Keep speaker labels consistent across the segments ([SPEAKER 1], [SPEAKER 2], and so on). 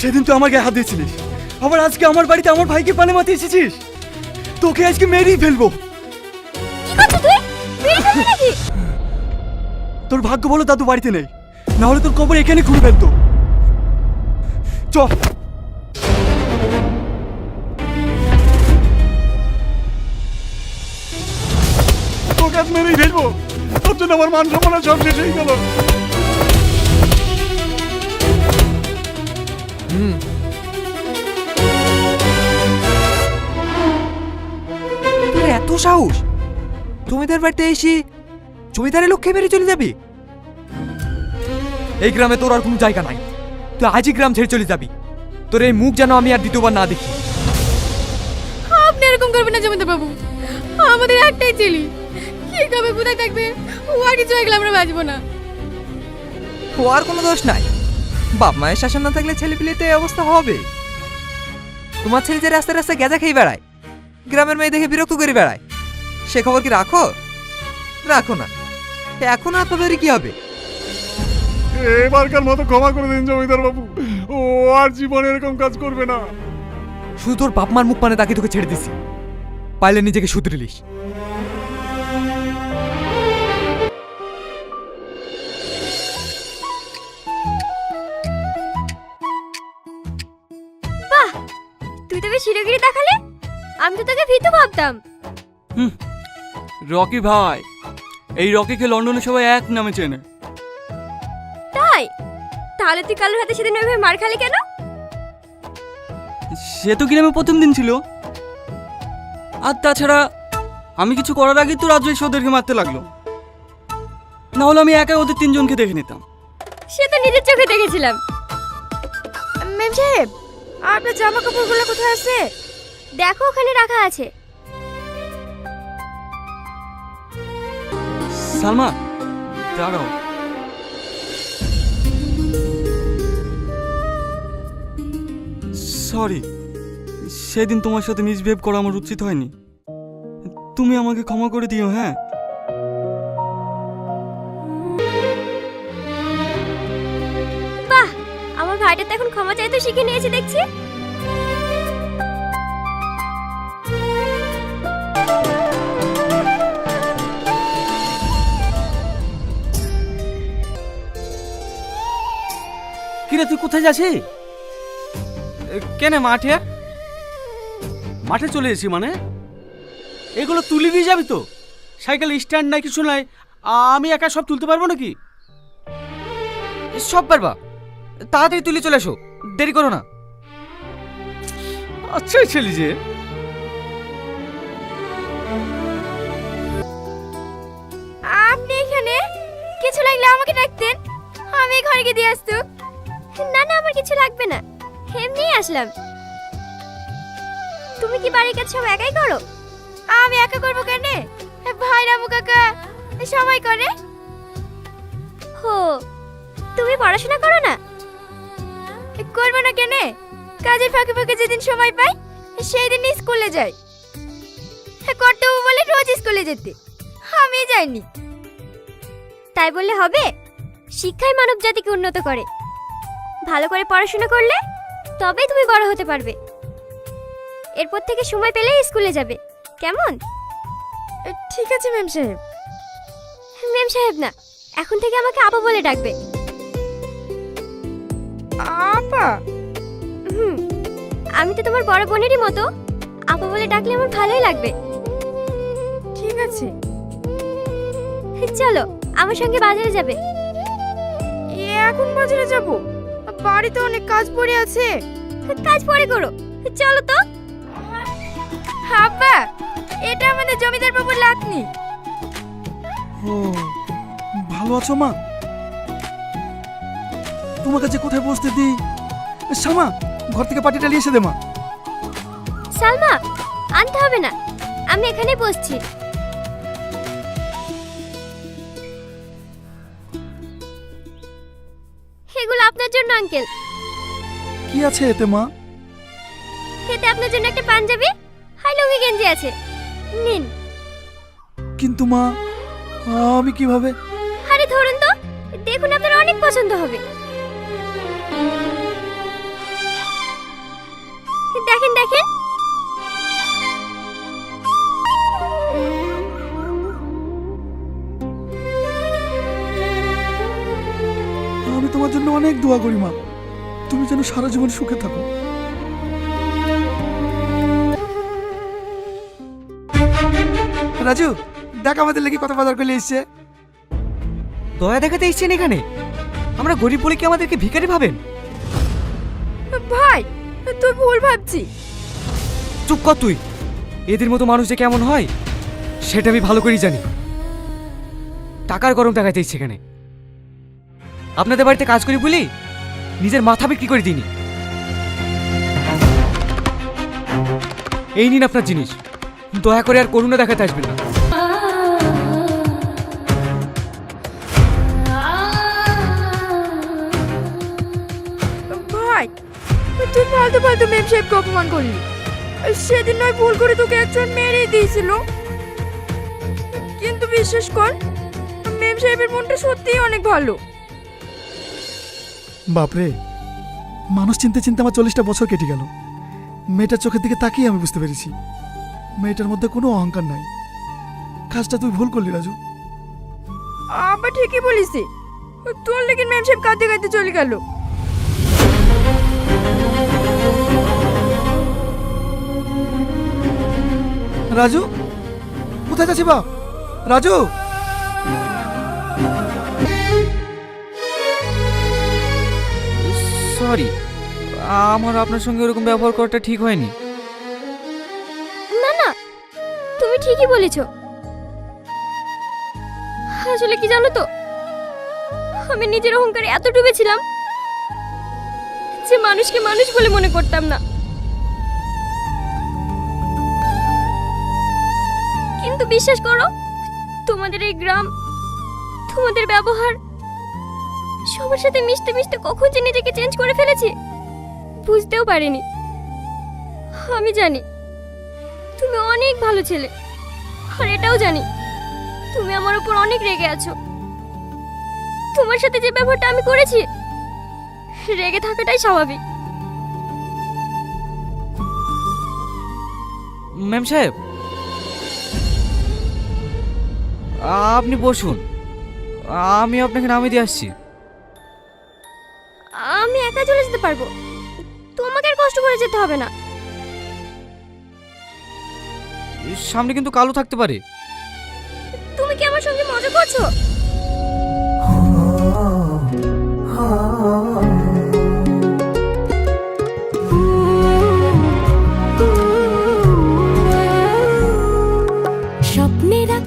[SPEAKER 1] সেদিন তো আমার গায়ে হাত দিয়েছিলিস, আবার আজকে আমার বাড়িতে আমার ভাইকে পানে মাতি এসেছিস। তোকে আজকে মেরেই ফেলবো।
[SPEAKER 2] কি করছিস তুই? মেরে ফেলবি নাকি?
[SPEAKER 1] তোর ভাগ্য বলো দাদু বাড়িতে নেই, না হলে তোর কবর এখানে খুঁড়ে ফেলতো। চল। তোকে আজ মেরেই ফেলবো। তোর জন্য আমার মান সম্মান সব শেষ হয়ে গেল।
[SPEAKER 3] তোর এত সাহস, জমিদার বাড়িতে এসে জমিদারের লোককে মেরে চলে যাবি? এই গ্রামে তোর আর কোনো জায়গা নাই, তুই আজই গ্রাম ছেড়ে চলে যাবি। তোর এই মুখ যেন আমি আর দ্বিতীয়বার না দেখি।
[SPEAKER 2] আপনি এরকম করবেন না জমিদার বাবু, আমাদের একটাই ছেলে, কি কবে কোথায় থাকবে ও আর কিছু হয়ে গেলে আমরা বাঁচবো না।
[SPEAKER 3] ও আর কোনো দোষ নাই, বাপ মায়ের শাসন না থাকলে ছেলে পিলেতে এই অবস্থা হবে। তোমার ছেলে যে রাস্তায় রাস্তায় গেঁজা খেয়ে বেড়ায়, গ্রামের মেয়ে দেখে বিরক্ত করে বেড়ায়, সে খবর কি রাখো? রাখো না। এখন আপনাদের কি হবে?
[SPEAKER 1] এবারকার মতো ক্ষমা করে দিন জমিদার বাবু, ও আর জীবনে এরকম কাজ করবে না।
[SPEAKER 3] শুধু তোর বাপ মার মুখ পানে তাকে তোকে ছেড়ে দিছি, পাইলে নিজেকে শুধরিলিস।
[SPEAKER 2] বাহ, তুই তো বেশ হিরোগিরি দেখালে, আমি তো তোকে ভীতু ভাবতাম।
[SPEAKER 1] রকি ভাই, এই রকিকে লন্ডনে সবাই এক নামে চেনে।
[SPEAKER 2] তাই? তাহলে তুই কালুর হাতে সেদিন ওইভাবে মার খালি কেন?
[SPEAKER 1] সে তো গ্রামে প্রথম দিন ছিল, আর তাছাড়া আমি কিছু করার আগে তো রাজু এসে ওদেরকে মারতে লাগলো, না হলে আমি একা ওদের তিনজনকে দেখে নিতাম।
[SPEAKER 2] সে তো নিজের চোখে দেখেছিলাম। মেম সাহেব, আপনার জামা কাপড়গুলো কোথায় আছে? দেখো ওখানে রাখা আছে।
[SPEAKER 1] সালমা, দাঁড়াও। সরি, সেদিন তোমার সাথে মিসবিহেভ করা আমার উচিত হয়নি। তুমি আমাকে ক্ষমা করে দিও। হ্যাঁ,
[SPEAKER 2] বাহ, আমার ভাইটা তো এখন ক্ষমা চাইতে শিখে নিয়েছে দেখছি।
[SPEAKER 1] কিরে তুই কোথায় যাচ্ছিস? কেন মাঠে? মাঠে চলে এসেছি মানে? এগুলো তুলে দিয়ে যাবি তো? সাইকেল স্ট্যান্ড নাই, কিছু নাই, আমি একা সব তুলতে পারবো নাকি?
[SPEAKER 3] সব পারবা, তাড়াতাড়ি তুলে চলে এসো, দেরি করো না।
[SPEAKER 1] আচ্ছা ছেলে যে,
[SPEAKER 2] আপনি এখানে? কিছু লাগলে আমাকে ডাকতেন, আমি ঘরে গিয়ে দিয়ে আসতো। না না, আমার কিছু লাগবে না, এমনিই আসলাম। তুমি কি বাড়ির কাজ সব একাই করো? আমি একা করবো কেন? ভাই রামু কাকা সবাই করে। হো, তুমি পড়াশোনা করো না? করবো না কেন? কাজের ফাঁকে ফাঁকে যেদিন সময় পাই সেই দিন স্কুলে যাই। কর্তব্য বলে রোজ স্কুলে যেতে আমি যাইনি। তাই বললে হবে? শিক্ষাই মানব জাতিকে উন্নত করে। ভালো করে পড়াশোনা করলে তবেই তুমি বড় হতে পারবে। এরপর থেকে সময় পেলেই স্কুলে যাবে, কেমন? ঠিক আছে ম্যাম সাহেব। ম্যাম সাহেব না, এখন থেকে আমাকে আপা বলে ডাকবে। আপা? আমি তো তোমার বড় বোনেরই মতো, আপা বলে ডাকলে আমার ভালোই লাগবে। ঠিক আছে, চলো আমার সঙ্গে বাজারে যাবে। এখন বাজারে যাব? বাড়িতে অনেক কাজ পড়ে আছে। কাজ পরে করো, চলো তো। আব্বা, এটা আমাদের জমিদার বাবুর লাতনি।
[SPEAKER 1] ও, ভালো আছো মা? তোমার কাছে কোথায় বসতে দিই? শামা, ঘর থেকে পাটিটা নিয়ে এসে দে মা।
[SPEAKER 2] সালমা, আনতে হবে না, আমি এখানে বসছি। এগুলো আপনার জন্য আঙ্কেল।
[SPEAKER 1] কি আছে এতে মা?
[SPEAKER 2] এতে আপনার জন্য একটা পাঞ্জাবি আর লুঙ্গি গেঞ্জি আছে, নিন।
[SPEAKER 1] কিন্তু মা, আমি কিভাবে?
[SPEAKER 2] আরে ধরুন তো, দেখুন আপনার অনেক পছন্দ হবে। দেখেন দেখেন।
[SPEAKER 4] আমি তোমার জন্য অনেক দোয়া করি মা, তুমি যেন সারা জীবন সুখে থাকো। রাজু, দেখ আমাদের লেগে কত বাজার করে এসছে।
[SPEAKER 3] দয়া দেখাতে এসছেন এখানে? আমরা গরিব বলে কি আমাদেরকে ভিখারি ভাবেন?
[SPEAKER 2] ভাই তুই ভুল ভাবছি।
[SPEAKER 3] চুপ কর তুই। এদের মতো মানুষ যে কেমন হয় সেটা আমি ভালো করেই জানি। টাকার গরম দেখাতে এসছে এখানে। আপনাদের বাড়িতে কাজ করি বলি নিজের মাথা বিক্রি করে দিইনি। এই নিন আপনার জিনিস, দয়া করে আর করুণা দেখাতে আসবেন না।
[SPEAKER 2] ভাই তুই ফালতু ফালতু মেম সাহেবকে অপমান করলি। সেদিন নয় ভুল করে তোকে একজন মেরে দিয়েছিল, কিন্তু বিশ্বাস কর মেম সাহেবের মনটা সত্যিই অনেক ভালো।
[SPEAKER 4] বাপরে, মানুষ চিনতে চিনতে আমার 40টা বছর কেটে গেল। মেয়েটার চোখের দিকে তাকিয়ে আমি বুঝতে পেরেছি মেয়েটার মধ্যে কোনো অহংকার নাই। কাজটা তুই ভুল করলি রাজু।
[SPEAKER 2] আবার ঠিকই বলিস, তোর লেগে মেম সাহেব কাঁদতে কাঁদতে চলে গেল।
[SPEAKER 4] রাজু কোথায় যাচ্ছি বাপ? রাজু,
[SPEAKER 3] সরি, আমার আপনার সঙ্গে ওরকম ব্যবহার করাটা ঠিক হয়নি।
[SPEAKER 2] না না, তুমি ঠিকই বলেছো। আসলে কি জানো তো, আমি নিজের অহংকারে এত ডুবেছিলাম যে মানুষকে মানুষ বলে মনে করতাম না। কিন্তু বিশ্বাস করো, তোমাদের এই গ্রাম, তোমাদের ব্যবহার, সবার সাথে মিশতে মিশতে কখন যে নিজেকে চেঞ্জ করে ফেলেছি বুঝতেও পারিনি। আমি জানি তুমি অনেক ভালো ছেলে, আর এটাও জানি তুমি আমার উপর অনেক রেগে আছো। তোমার সাথে যে ব্যবহারটা আমি করেছি, রেগে থাকাটাই স্বাভাবিক।
[SPEAKER 3] ম্যাম সাহেব, আপনি বসুন, আমি আপনাকে নামিয়ে দিয়ে আসছি।
[SPEAKER 2] আমি একা চলে যেতে পারবো, তোমাকে আর কষ্ট করে যেতে হবে না।
[SPEAKER 3] সামনে কিন্তু কালো থাকতে পারে।
[SPEAKER 2] তুমি কি আমার সঙ্গে মজা করছো?
[SPEAKER 5] স্বপ্নেরা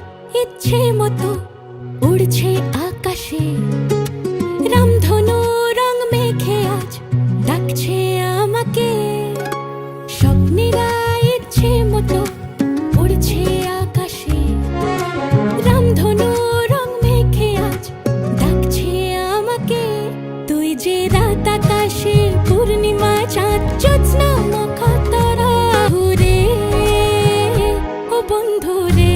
[SPEAKER 5] ইচ্ছে মতো উড়ছে আকাশে, রামধনু রং মেখে আজ ডাকছে আমাকে। স্বপ্নেরা ইচ্ছে মতো উড়ছে আকাশে, রামধনু রং মেখে আজ ডাকছে আমাকে। তুই যে রাত আকাশে পূর্ণিমা চাঁদ জ্যোৎস্না মাখা তারা রে, ও বন্ধু রে।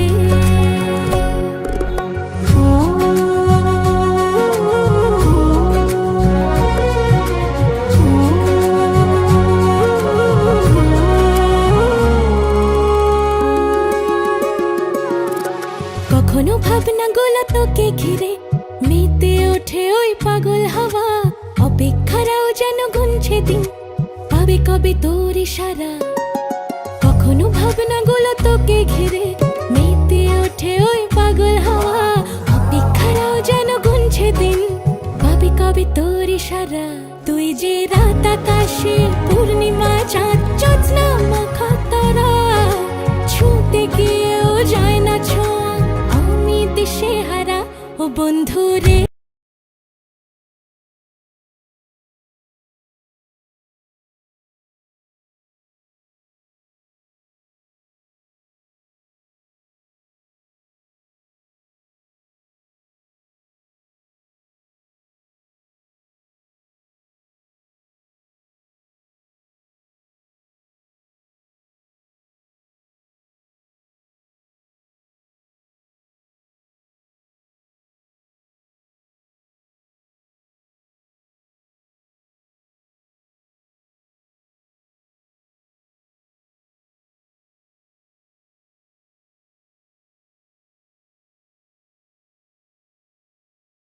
[SPEAKER 5] কখনো ভাবনাগুলো তোকে ঘিরে মেতে ওঠে ওই পাগল হাওয়া। অপেক্ষারাও যেন গুনছে দিন, পাবে কবে তোর ইশারা। কখনো ভাবনাগুলো তোকে ঘিরে মেতে ওঠে ওই পাগল হাওয়া। অপেক্ষারাও যেন গুনছে দিন, পাবে কবে তোর ইশারা। তুই যে রাত আকাশে পূর্ণিমা চাঁদ জ্যোৎস্না মাখা তারা, ছুঁতে গিয়েও যায় না ছোঁয়া আমি দিশে হারা। ও বন্ধু রে,